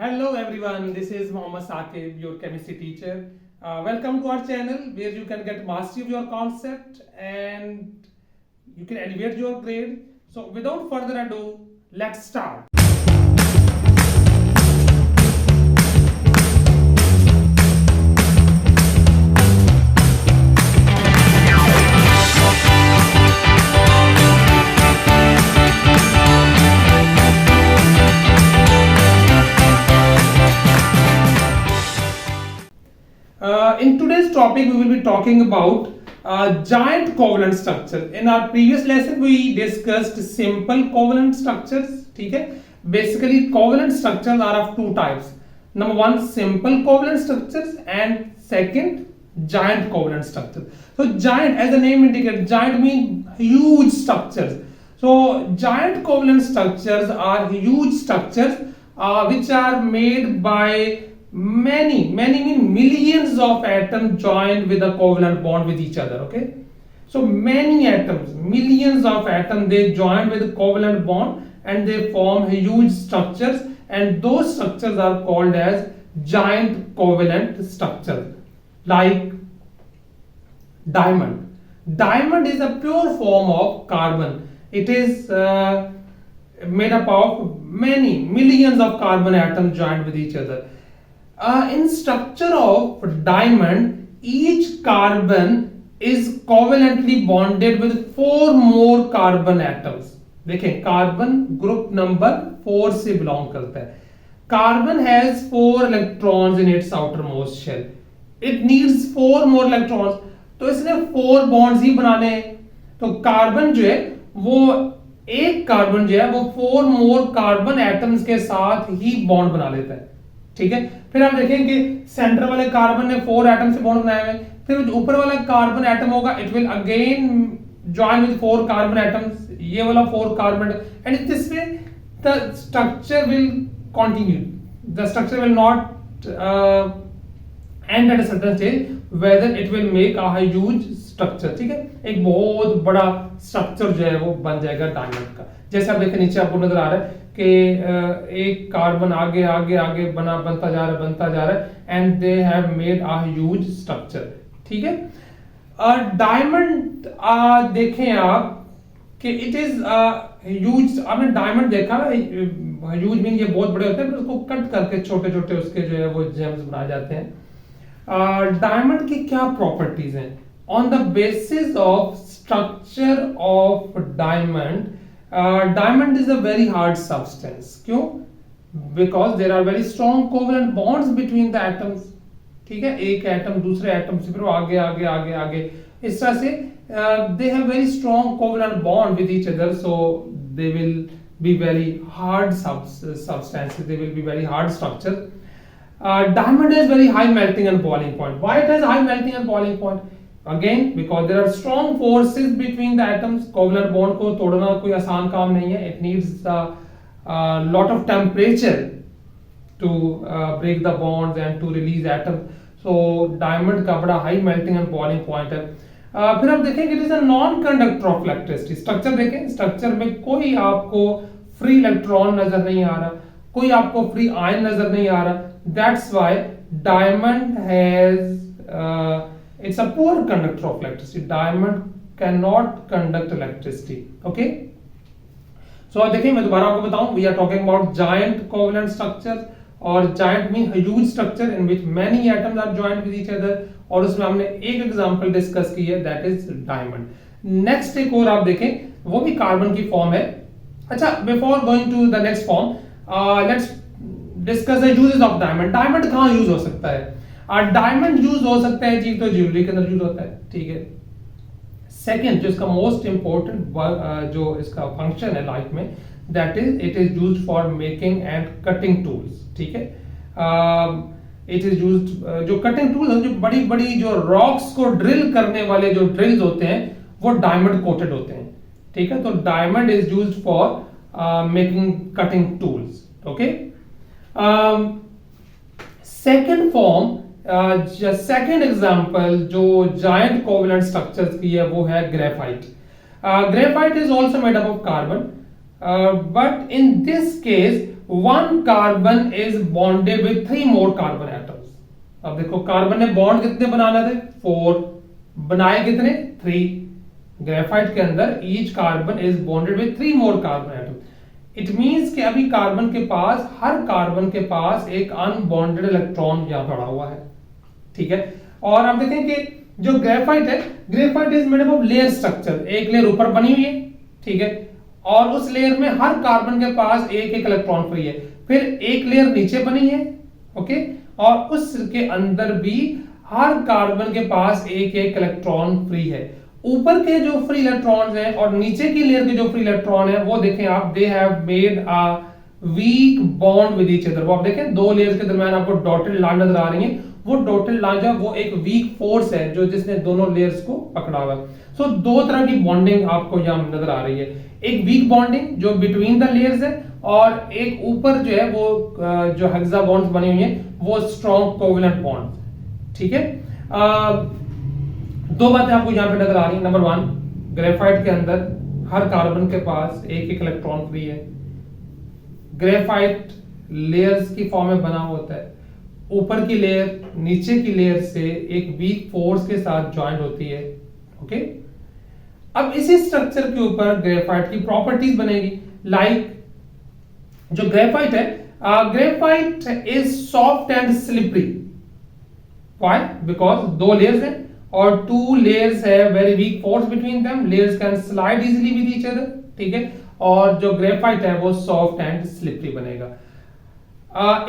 Hello everyone, this is Mohammad Saqib, your chemistry teacher. Welcome to our channel where you can get mastery of your concept and you can elevate your grade. So without further ado, let's start. In today's topic, we will be talking about giant covalent structure. In our previous lesson, we discussed simple covalent structures. ठीक है? Basically, covalent structures are of two types. Number one, simple covalent structures, and second, giant covalent structures. So, giant, as the name indicates, giant means huge structures. So, giant covalent structures are huge structures which are made by many mean millions of atoms joined with a covalent bond with each other. Okay, so many atoms, millions of atoms, they join with a covalent bond and they form huge structures, and those structures are called as giant covalent structures. Like diamond is a pure form of carbon. It is made up of many millions of carbon atoms joined with each other. In structure of diamond, each carbon is covalently bonded with 4 more carbon atoms. देखें, carbon group number 4 से belong करता है. Carbon has 4 electrons in its outermost shell. It needs 4 more electrons. तो इसने 4 bonds ही बनाने हैं. तो carbon जो है वो एक कार्बन जो है वो 4 more carbon atoms के साथ ही बॉन्ड बना लेता है. ठीक है, फिर आप देखेंगे सेंटर वाले कार्बन ने 4 एटम से बॉन्ड बनाए हुए, फिर ऊपर वाला कार्बन एटम होगा, it will again join with 4 carbon atoms, ये वाला 4 carbon, and this way the structure will continue. The structure will not and at a certain stage whether it will make a huge structure. ठीक है, एक बहुत बड़ा structure जो है वो बन जाएगा डायमंड का. जैसे आप देखें नीचे आपको नजर आ रहा है कि एक कार्बन आगे आगे आगे बनता जा रहा है and they have made a huge structure. ठीक है, डायमंड देखें आप कि इट इज ह्यूज. आपने डायमंड देखा, ह्यूज मीन ये बहुत बड़े होते हैं, फिर उसको कट करके छोटे छोटे उसके जो है वो जेम्स बनाए जाते हैं. डायमंड की क्या प्रॉपर्टीज हैं? On the basis of structure of diamond, diamond is a very hard substance. क्यों? Because there are very strong covalent bonds between the atoms. ठीक है, एक एटम दूसरे एटम से फिर आगे आगे आगे आगे इस तरह से they have very strong covalent bond with each other, so they will be very hard substances. They will be very hard structure. Diamond has very high melting and boiling point. Why it has high melting and boiling point? Again, because there are strong forces between the atoms. Covalent bond को तोड़ना कोई आसान काम नहीं है. It needs a lot of temperature to break the bonds and to release atoms. So diamond का बड़ा high melting and boiling point है. फिर आप देखेंगे it is a non-conductor of electricity. Structure देखें, structure में कोई आपको free electron नजर नहीं आ रहा, कोई आपको free ion नजर नहीं आ रहा. That's why diamond has it's a poor conductor of electricity. Diamond cannot conduct electricity. Okay, so देखिए मैं दोबारा आपको बताऊं, we are talking about giant covalent structures, और giant mean huge structure in which many atoms are joined with each other, और उसमें हमने एक एग्जांपल डिस्कस की है, that is diamond. नेक्स्ट एक और आप देखें, वो भी कार्बन की फॉर्म है. अच्छा, before going to the next form, let's discuss the uses of diamond. Diamond कहाँ यूज हो सकता है? डायमंड यूज हो सकता है जी, तो ज्वेलरी के अंदर यूज होता है. ठीक है, सेकंड जो इसका मोस्ट इंपॉर्टेंट जो इसका फंक्शन है लाइफ में, that is it is used for making and cutting tools. ठीक है, इट इज यूज्ड, जो कटिंग टूल्स हैं, जो बड़ी बड़ी जो रॉक्स को ड्रिल करने वाले जो ड्रिल्स होते हैं वो डायमंड कोटेड होते हैं. ठीक है, तो diamond is used for making cutting tools. Okay, second form, second example जो जायंट कोवेलेंट स्ट्रक्चर्स की है वो है graphite. Graphite is also made up of carbon, but in this case one carbon is bonded with 3 more carbon atoms. अब देखो carbon ने bond कितने बनाने थे, 4, बनाए कितने, 3। ग्रेफाइट के अंदर each carbon is bonded with 3 more carbon atom. It means कि अभी कार्बन के पास, हर कार्बन के पास एक अनबॉन्डेड इलेक्ट्रॉन यहां पड़ा हुआ है, ठीक है। और आप देखें कि जो ग्रेफाइट है, graphite is made up of layer structure, एक लेयर ऊपर बनी हुई है, ठीक है, और उस लेयर में हर कार्बन के पास एक एक इलेक्ट्रॉन फ्री है, फिर एक लेयर नीचे बनी है, ओके, और उसके अंदर भी हर कार्बन के पास एक एक इलेक्ट्रॉन फ्री है। ऊपर के जो फ्री इलेक्ट्रॉन्स हैं और नीचे की लेयर के जो फ्री इलेक्ट्रॉन है, वो देखें आप, they have made a weak bond with each other. वो आप देखें दो लेयर्स के दरमियान आपको डॉटेड लाइन नजर आ रही है, वो डॉटेड लाइन जो वो एक वीक फोर्स है जो जिसने दोनों लेयर्स को पकड़ा हुआ है। सो दो तरह की बॉन्डिंग आपको यहां नजर आ रही है, एक वीक बॉन्डिंग जो बिटवीन द लेयर्स है, और एक ऊपर जो है वो जो हेक्सा बॉन्ड्स बनी हुई है वो स्ट्रॉन्ग कोवेलेंट बॉन्ड, ठीक है। दो बातें आपको यहां पे नजर आ रही है। नंबर 1, ग्रेफाइट के अंदर हर कार्बन के पास एक एक इलेक्ट्रॉन फ्री है। ग्रेफाइट लेयर्स की फॉर्म में बना होता है, ऊपर की लेयर नीचे की लेयर से एक वीक फोर्स के साथ ज्वाइंट होती है, ओके। अब इसी स्ट्रक्चर के ऊपर ग्रेफाइट की प्रॉपर्टीज बनेगी, लाइक जो ग्रेफाइट है, graphite is soft and slippery. Why? Because दो लेयर्स हैं और 2 layers है very weak force between them, layers can slide easily with each other, ठीक है, और जो ग्रेफाइट है वो सॉफ्ट एंड स्लिपरी बनेगा।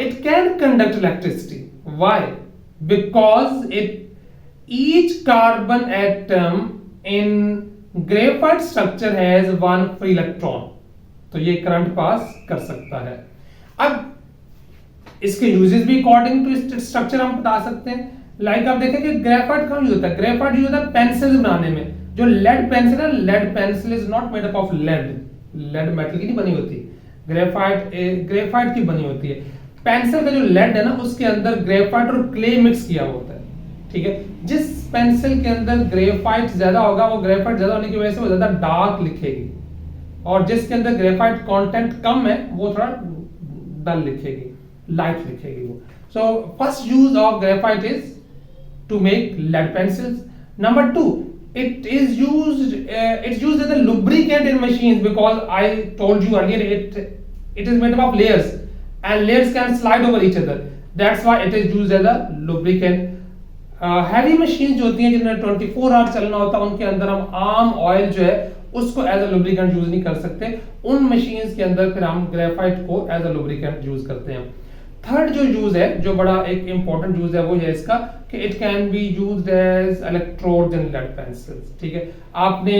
It can conduct electricity. Why? Because each carbon atom in graphite structure has 1 free electron, तो ये current pass कर सकता है। अब इसके यूजेस भी अकॉर्डिंग टू स्ट्रक्चर हम बता सकते हैं। लाइक आप देखें कि ग्रेफाइट कहाँ यूज होता है, ग्रेफाइट यूज होता है पेंसिल बनाने में। जो लेड पेंसिल है, lead pencil is not made up of lead, lead metal की नहीं बनी होती, ग्रेफाइट की बनी होती है। पेंसिल का जो लेड है ना, उसके अंदर ग्रेफाइट और क्ले मिक्स किया होता है, ठीक है। जिस पेंसिल के अंदर ग्रेफाइट ज्यादा होगा, वो ग्रेफाइट ज्यादा होने की वजह से वो ज्यादा डार्क लिखेगी, और जिसके अंदर ग्रेफाइट कंटेंट कम है वो थोड़ा डल लिखेगी, लाइट लिखेगी वो। So first use of graphite is to make lead pencils. Number 2, it's used as a lubricant in machines, because I told you earlier it is made up of layers and layers can slide over each other, that's why it is used as a lubricant. Heavy machine जो होती हैं जिनमें 24 our चलना होता है, उनके अंदर हम आम ऑयल जो है उसको एज अ लुब्रिकेंट यूज नहीं कर सकते, उन मशीन्स के अंदर फिर हम ग्रेफाइट को एज अ लुब्रिकेंट यूज करते हैं। थर्ड जो यूज है, जो बड़ा एक इंपॉर्टेंट यूज है, वो है इसका कि it can be used as electrodes in lead pencils, ठीक है। आपने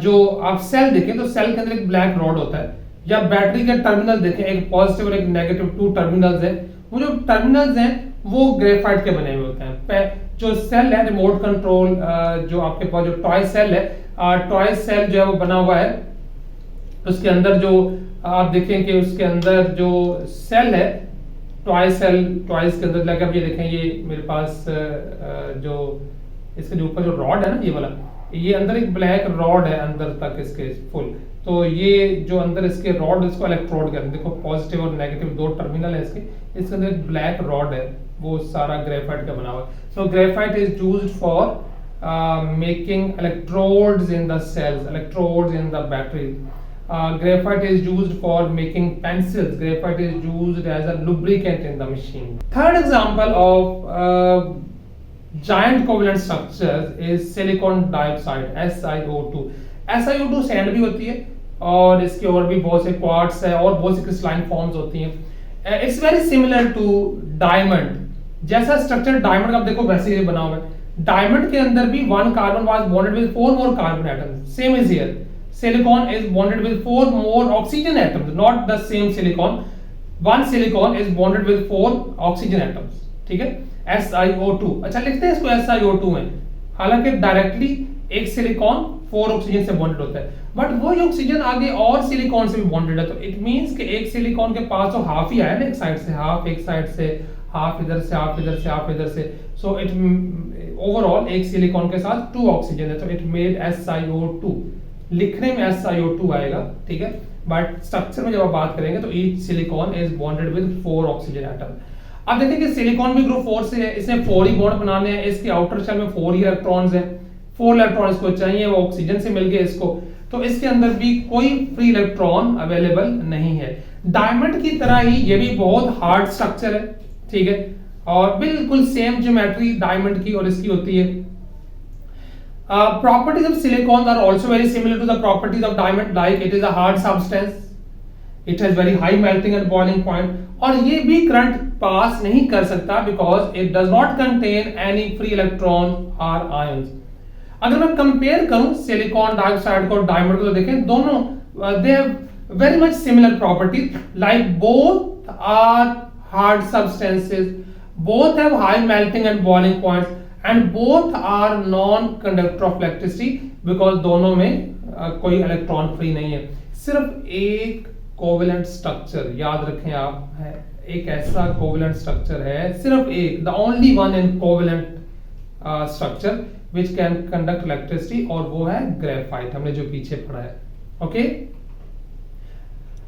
जो आप सेल देखें तो सेल के अंदर एक ब्लैक रॉड होता है, या बैटरी के टर्मिनल देखें, एक पॉजिटिव और एक नेगेटिव 2 टर्मिनल्स हैं। वो जो टर्मिनल्स हैं वो ग्रेफाइट के बने हुए होते हैं। जो सेल है, रिमोट कंट्रोल, जो आपके पास जो टॉय सेल है, टॉय सेल जो है वो बना हुआ है, उसके अंदर जो आप देखें कि उसके अंदर जो सेल है, टॉयज के अंदर लगा, ये देखें, ये मेरे पास जो इसके ऊपर जो रॉड है ना, ये वाला, ये अंदर एक ब्लैक रॉड है अंदर तक इसके फुल, तो ये जो अंदर इसके रॉड, इसको इलेक्ट्रोड कहते हैं। देखो पॉजिटिव और नेगेटिव 2 टर्मिनल है इसके अंदर एक ब्लैक रॉड है, वो सारा ग्रेफाइट का बना हुआ है। So graphite is used for making electrodes in the cells, electrodes in the battery. Graphite is used for making pencils. Graphite is used as a lubricant in the machine. Third example of giant covalent structures is silicon dioxide, SiO2. SiO2 sand भी होती है, और इसके और भी बहुत से quartz है और बहुत सी क्रिस्टलाइन फॉर्म्स होती हैं। It's very similar to diamond. जैसा स्ट्रक्चर डायमंड का आप देखो वैसे ही बना हुआ है। डायमंड के अंदर भी 1 carbon was bonded with 4 more carbon atoms. Same is here. Silicon is bonded with 4 more oxygen atoms, not the same silicon. One silicon is bonded with 4 oxygen atoms, ठीक है, SiO2। अच्छा, लिखते हैं इसको SiO2 में, हालांकि डायरेक्टली एक silicon 4 oxygen से बॉन्डेड होता है, बट वो ऑक्सीजन आगे और सिलिकॉन से भी बॉन्डेड है, तो इट मींस कि एक सिलिकॉन के पास तो हाफ ही आया ना, एक साइड से हाफ, एक साइड से हाफ, इधर से हाफ, इधर से हाफ, इधर से, सो इट ओवरऑल एक सिलिकॉन के साथ 2 ऑक्सीजन है, तो इट मेड SiO2। लिखने में SiO2 आएगा, ठीक है, बट स्ट्रक्चर में जब आप बात करेंगे तो each silicon is bonded with 4 oxygen atom. अब देखिए कि सिलिकॉन भी ग्रुप 4 से है, इसने 4 ही बॉन्ड बनाने हैं, इसके आउटर शेल में 4 ही इलेक्ट्रॉन्स हैं, 4 इलेक्ट्रॉन इसको चाहिए, वो ऑक्सीजन से मिल गए इसको, तो इसके अंदर भी कोई फ्री इलेक्ट्रॉन अवेलेबल नहीं है। डायमंड की तरह ही ये भी बहुत हार्ड स्ट्रक्चर है, ठीक है, और बिल्कुल सेम ज्योमेट्री डायमंड की और इसकी होती है। Properties of silicon are also very similar to the properties of diamond, like it is a hard substance, it has very high melting and boiling point, और ये भी करंट पास नहीं कर सकता because it does not contain any free electron or ions। अगर मैं compare करूं silicon dioxide को और डायमंड को, तो देखें दोनों they have very much similar properties, like both are hard substances, both have high melting and boiling points, and both are non-conductor of electricity because दोनों में कोई इलेक्ट्रॉन फ्री नहीं है। सिर्फ एक कोवेलेंट स्ट्रक्चर याद रखें आप, है एक ऐसा कोवेलेंट स्ट्रक्चर है, सिर्फ एक, the only one in covalent structure which can conduct electricity, और वो है ग्रेफाइट, हमने जो पीछे पढ़ा है। Okay,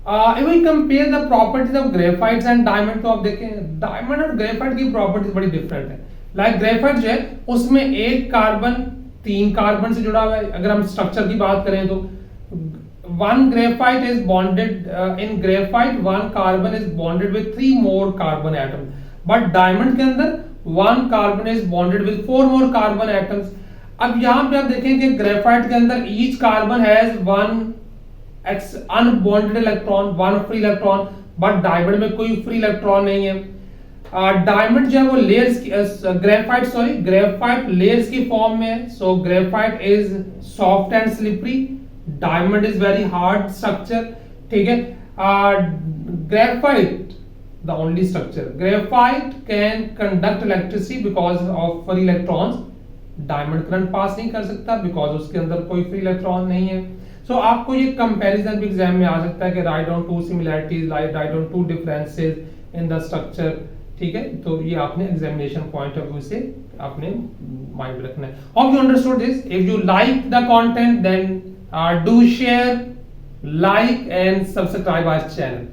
if we compare the properties of graphites and diamond, तो आप देखें डायमंड और ग्रेफाइट की प्रॉपर्टीज बड़ी डिफरेंट है। लाइक ग्रेफाइट जो है उसमें एक कार्बन 3 कार्बन से जुड़ा हुआ है। अगर हम स्ट्रक्चर की बात करें तो one graphite is bonded in graphite, one carbon is bonded with 3 more carbon atom, but diamond के अंदर one carbon is bonded with 4 more carbon atoms. अब यहां पे आप देखें कि ग्रेफाइट के अंदर each carbon has one unbonded electron, one free electron, but diamond में कोई फ्री इलेक्ट्रॉन नहीं है। डायमंड जो है वो लेयर्स की, ग्रेफाइट लेयर्स की फॉर्म में है। So graphite is soft and slippery, diamond is very hard structure, ठीक है। Graphite the only structure, graphite can conduct electricity because of free electrons, diamond current pass नहीं कर सकता बिकॉज उसके अंदर कोई फ्री इलेक्ट्रॉन नहीं है। सो आपको ये कंपैरिजन भी एग्जाम में आ सकता है कि write down 2 similarities, write down 2 differences in the structure, ठीक है। तो ये आपने एग्जामिनेशन पॉइंट ऑफ व्यू से आपने माइंड में रखना है। Hope you understood this. If you like the content then do share, like and subscribe our channel.